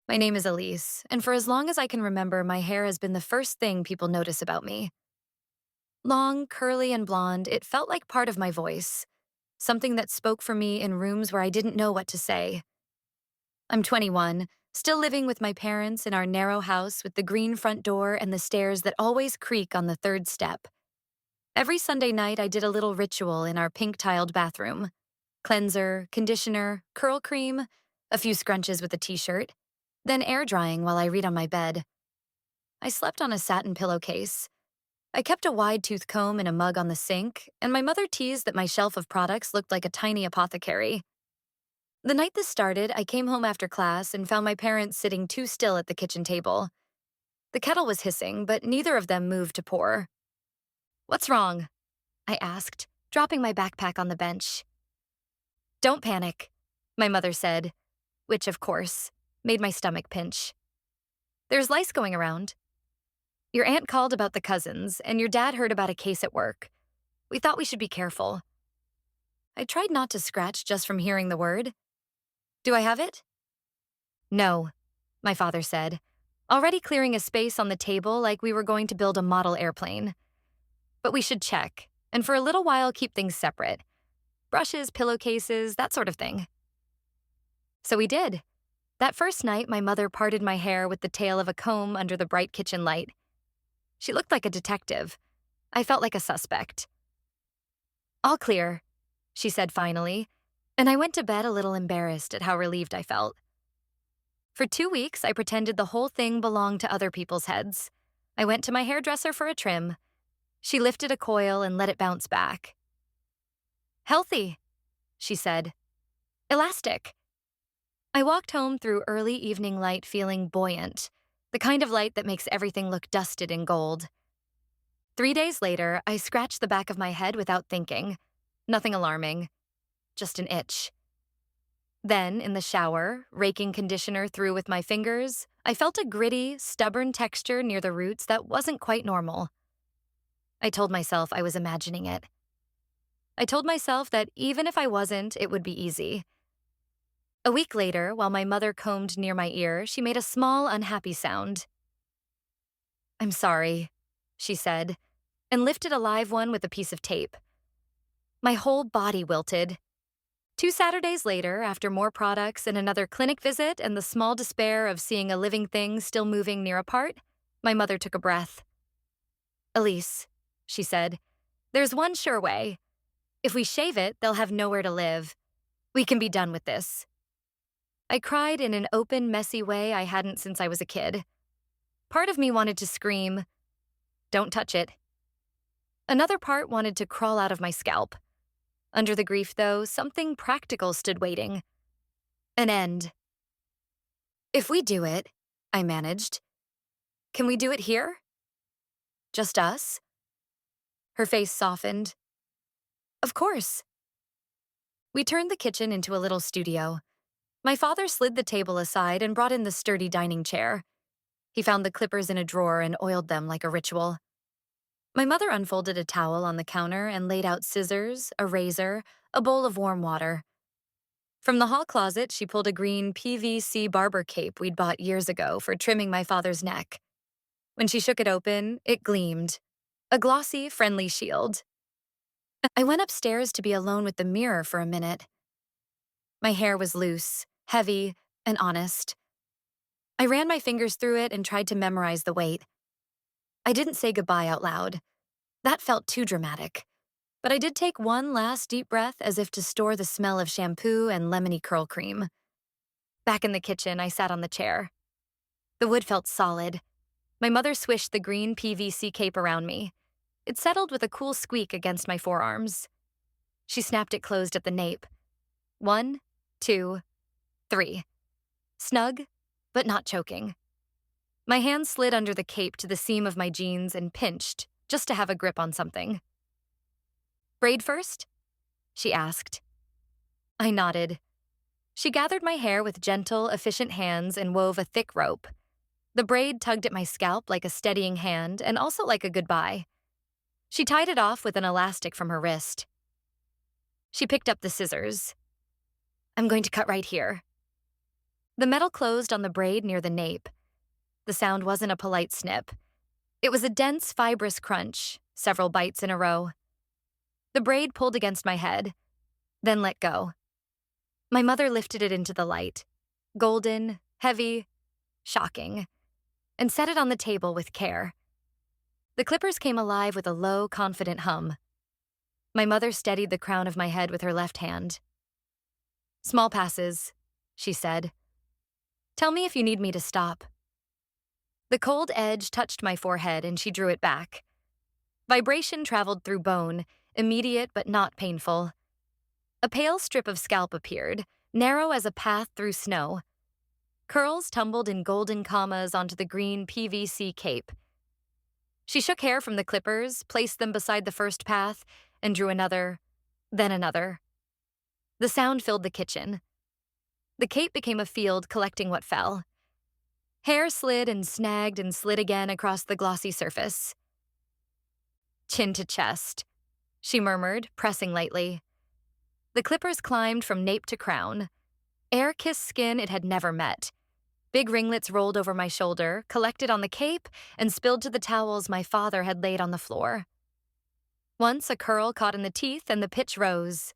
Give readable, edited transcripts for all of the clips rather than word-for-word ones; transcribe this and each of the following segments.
My name is Elise, and for as long as I can remember, my hair has been the first thing people notice about me. Long, curly, and blonde, it felt like part of my voice, something that spoke for me in rooms where I didn't know what to say. I'm 21, still living with my parents in our narrow house with the green front door and the stairs that always creak on the third step. Every Sunday night, I did a little ritual in our pink tiled bathroom: cleanser, conditioner, curl cream, a few scrunches with a t shirt, then air drying while I read on my bed. I slept on a satin pillowcase. I kept a wide tooth comb in a mug on the sink, and my mother teased that my shelf of products looked like a tiny apothecary. The night this started, I came home after class and found my parents sitting too still at the kitchen table. The kettle was hissing, but neither of them moved to pour. "What's wrong?" I asked, dropping my backpack on the bench. "Don't panic," my mother said, which, of course, made my stomach pinch. "There's lice going around. Your aunt called about the cousins, and your dad heard about a case at work. We thought we should be careful." I tried not to scratch just from hearing the word. "Do I have it?" "No," my father said, already clearing a space on the table like we were going to build a model airplane. "But we should check, and for a little while keep things separate. Brushes, pillowcases, that sort of thing." So we did. That first night, my mother parted my hair with the tail of a comb under the bright kitchen light. She looked like a detective. I felt like a suspect. "All clear," she said finally, and I went to bed a little embarrassed at how relieved I felt. For 2 weeks, I pretended the whole thing belonged to other people's heads. I went to my hairdresser for a trim. She lifted a coil and let it bounce back. "Healthy," she said. "Elastic." I walked home through early evening light feeling buoyant, the kind of light that makes everything look dusted in gold. 3 days later, I scratched the back of my head without thinking. Nothing alarming, just an itch. Then, in the shower, raking conditioner through with my fingers, I felt a gritty, stubborn texture near the roots that wasn't quite normal. I told myself I was imagining it. I told myself that even if I wasn't, it would be easy. A week later, while my mother combed near my ear, she made a small, unhappy sound. "I'm sorry," she said, and lifted a live one with a piece of tape. My whole body wilted. 2 Saturdays later, after more products and another clinic visit and the small despair of seeing a living thing still moving near a part, my mother took a breath. "Elise," she said, "there's one sure way. If we shave it, they'll have nowhere to live. We can be done with this." I cried in an open, messy way I hadn't since I was a kid. Part of me wanted to scream, "Don't touch it." Another part wanted to crawl out of my scalp. Under the grief, though, something practical stood waiting. An end. "If we do it," I managed, "can we do it here? Just us?" Her face softened. "Of course." We turned the kitchen into a little studio. My father slid the table aside and brought in the sturdy dining chair. He found the clippers in a drawer and oiled them like a ritual. My mother unfolded a towel on the counter and laid out scissors, a razor, a bowl of warm water. From the hall closet, she pulled a green PVC barber cape we'd bought years ago for trimming my father's neck. When she shook it open, it gleamed. A glossy, friendly shield. I went upstairs to be alone with the mirror for a minute. My hair was loose, heavy, and honest. I ran my fingers through it and tried to memorize the weight. I didn't say goodbye out loud. That felt too dramatic. But I did take one last deep breath as if to store the smell of shampoo and lemony curl cream. Back in the kitchen, I sat on the chair. The wood felt solid. My mother swished the green PVC cape around me. It settled with a cool squeak against my forearms. She snapped it closed at the nape. 1, 2, 3. Snug, but not choking. My hand slid under the cape to the seam of my jeans and pinched, just to have a grip on something. "Braid first?" she asked. I nodded. She gathered my hair with gentle, efficient hands and wove a thick rope. The braid tugged at my scalp like a steadying hand and also like a goodbye. She tied it off with an elastic from her wrist. She picked up the scissors. "I'm going to cut right here." The metal closed on the braid near the nape. The sound wasn't a polite snip. It was a dense, fibrous crunch, several bites in a row. The braid pulled against my head, then let go. My mother lifted it into the light, golden, heavy, shocking, and set it on the table with care. The clippers came alive with a low, confident hum. My mother steadied the crown of my head with her left hand. "Small passes," she said. "Tell me if you need me to stop." The cold edge touched my forehead and she drew it back. Vibration traveled through bone, immediate but not painful. A pale strip of scalp appeared, narrow as a path through snow. Curls tumbled in golden commas onto the green PVC cape. She shook hair from the clippers, placed them beside the first path, and drew another, then another. The sound filled the kitchen. The cape became a field collecting what fell. Hair slid and snagged and slid again across the glossy surface. "Chin to chest," she murmured, pressing lightly. The clippers climbed from nape to crown. Air-kissed skin it had never met. Big ringlets rolled over my shoulder, collected on the cape, and spilled to the towels my father had laid on the floor. Once a curl caught in the teeth and the pitch rose.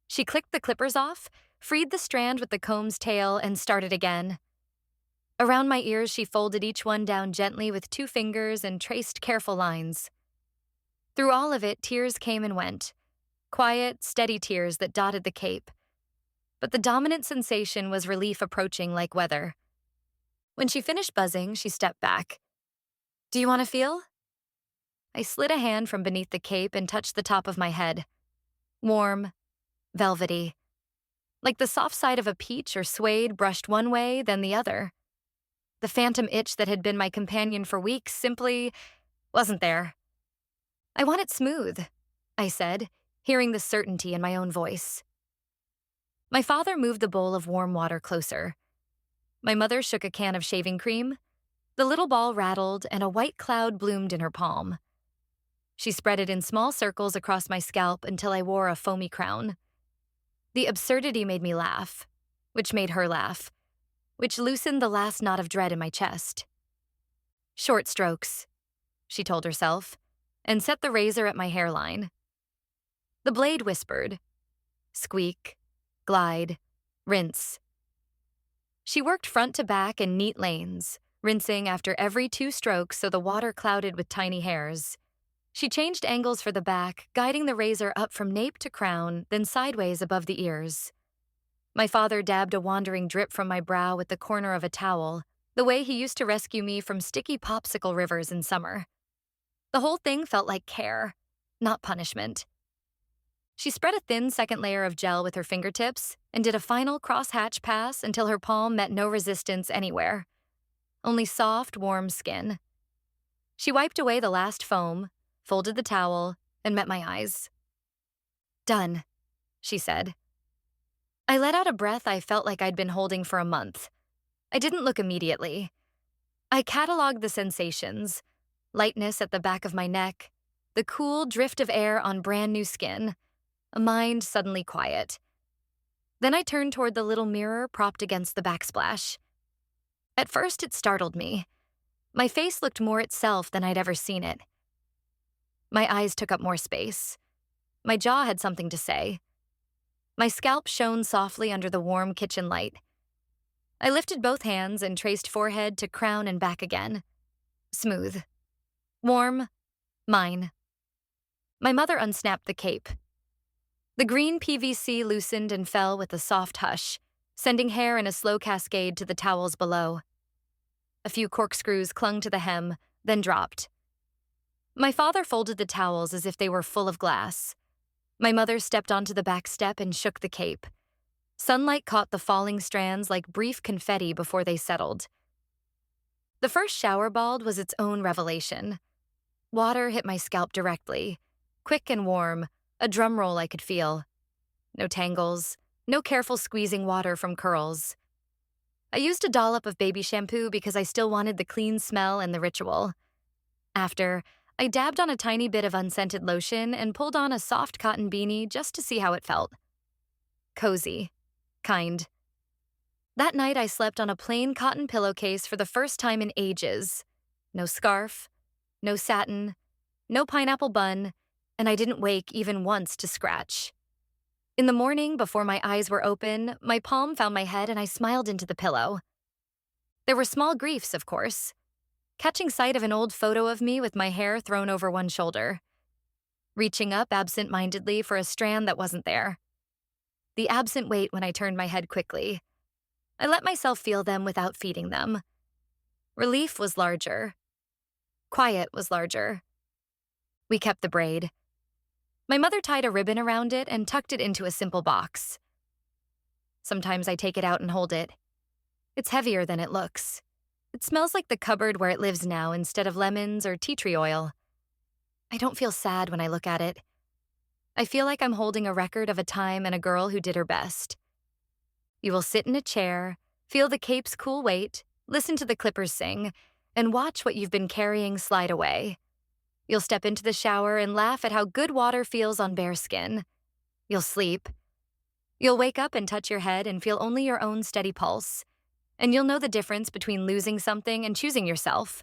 She clicked the clippers off, freed the strand with the comb's tail, and started again. Around my ears, she folded each one down gently with 2 fingers and traced careful lines. Through all of it, tears came and went. Quiet, steady tears that dotted the cape. But the dominant sensation was relief approaching like weather. When she finished buzzing, she stepped back. "Do you want to feel?" I slid a hand from beneath the cape and touched the top of my head. Warm, velvety. Like the soft side of a peach or suede brushed one way, then the other. The phantom itch that had been my companion for weeks simply wasn't there. "I want it smooth," I said, hearing the certainty in my own voice. My father moved the bowl of warm water closer. My mother shook a can of shaving cream. The little ball rattled, and a white cloud bloomed in her palm. She spread it in small circles across my scalp until I wore a foamy crown. The absurdity made me laugh, which made her laugh, which loosened the last knot of dread in my chest. "Short strokes," she told herself, and set the razor at my hairline. The blade whispered, squeak, glide, rinse. She worked front to back in neat lanes, rinsing after every 2 strokes so the water clouded with tiny hairs. She changed angles for the back, guiding the razor up from nape to crown, then sideways above the ears. My father dabbed a wandering drip from my brow with the corner of a towel, the way he used to rescue me from sticky popsicle rivers in summer. The whole thing felt like care, not punishment. She spread a thin second layer of gel with her fingertips and did a final cross-hatch pass until her palm met no resistance anywhere. Only soft, warm skin. She wiped away the last foam, folded the towel, and met my eyes. "Done," she said. I let out a breath I felt like I'd been holding for a month. I didn't look immediately. I cataloged the sensations: lightness at the back of my neck, the cool drift of air on brand new skin, a mind suddenly quiet. Then I turned toward the little mirror propped against the backsplash. At first, it startled me. My face looked more itself than I'd ever seen it. My eyes took up more space. My jaw had something to say. My scalp shone softly under the warm kitchen light. I lifted both hands and traced forehead to crown and back again. Smooth. Warm. Mine. My mother unsnapped the cape. The green PVC loosened and fell with a soft hush, sending hair in a slow cascade to the towels below. A few corkscrews clung to the hem, then dropped. My father folded the towels as if they were full of glass. My mother stepped onto the back step and shook the cape. Sunlight caught the falling strands like brief confetti before they settled. The first shower bald was its own revelation. Water hit my scalp directly, quick and warm, a drum roll I could feel. No tangles, no careful squeezing water from curls. I used a dollop of baby shampoo because I still wanted the clean smell and the ritual. After, I dabbed on a tiny bit of unscented lotion and pulled on a soft cotton beanie just to see how it felt. Cozy. Kind. That night, I slept on a plain cotton pillowcase for the first time in ages. No scarf, no satin, no pineapple bun, and I didn't wake even once to scratch. In the morning, before my eyes were open, my palm found my head and I smiled into the pillow. There were small griefs, of course. Catching sight of an old photo of me with my hair thrown over one shoulder. Reaching up absent-mindedly for a strand that wasn't there. The absent wait when I turned my head quickly. I let myself feel them without feeding them. Relief was larger. Quiet was larger. We kept the braid. My mother tied a ribbon around it and tucked it into a simple box. Sometimes I take it out and hold it. It's heavier than it looks. It smells like the cupboard where it lives now instead of lemons or tea tree oil. I don't feel sad when I look at it. I feel like I'm holding a record of a time and a girl who did her best. You will sit in a chair, feel the cape's cool weight, listen to the clippers sing, and watch what you've been carrying slide away. You'll step into the shower and laugh at how good water feels on bare skin. You'll sleep. You'll wake up and touch your head and feel only your own steady pulse. And you'll know the difference between losing something and choosing yourself.